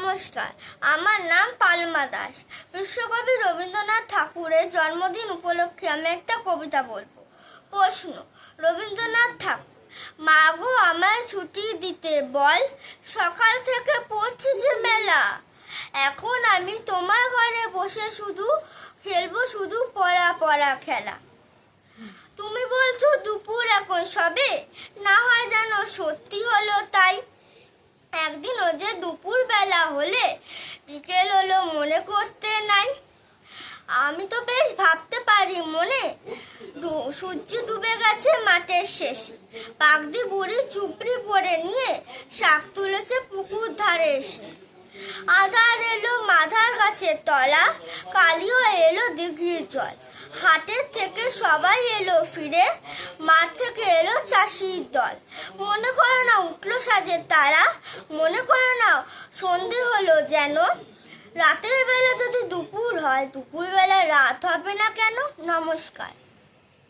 নমস্কার, আমার নাম পালমা দাস। বিশ্বকবি রবীন্দ্রনাথ ঠাকুরের জন্মদিন উপলক্ষে আমি একটা কবিতা বলবো। প্রশ্ন: রবীন্দ্রনাথ ঠাকুর, মা গো আমায় ছুটি দিতে বল, সকাল থেকে পড়ছি যে মেলা। এখন আমি তোমার ঘরে বসে শুধু খেলবো, শুধু পড়া পড়া খেলা। তুমি বলছো দুপুর এখন সবে, না হয় যেন সত্যি হলো তাই। একদিনও যে দুপুর বেলা হলে বিকেল হলো মনে করতে নাই। আমি তো বেশ ভাবতে পারি মনে, সূর্য ডুবে গেছে মাঠের শেষে। পাগড়ি বুড়ি চুপড়ি পরে নিয়ে শাক তুলেছে পুকুর ধারে এসে। আধার এলো মাথার গাছের তলা, কালিও এলো দিঘির জল। হাটের থেকে সবাই এলো ফিরে, মাঠ থেকে এলো চাষির দল। মনে করো না উঠলো সাজের তারা, মনে করো না সন্ধে হলো যেন। রাতের বেলা যদি দুপুর হয়, দুপুর বেলা রাত হবে না কেন? নমস্কার।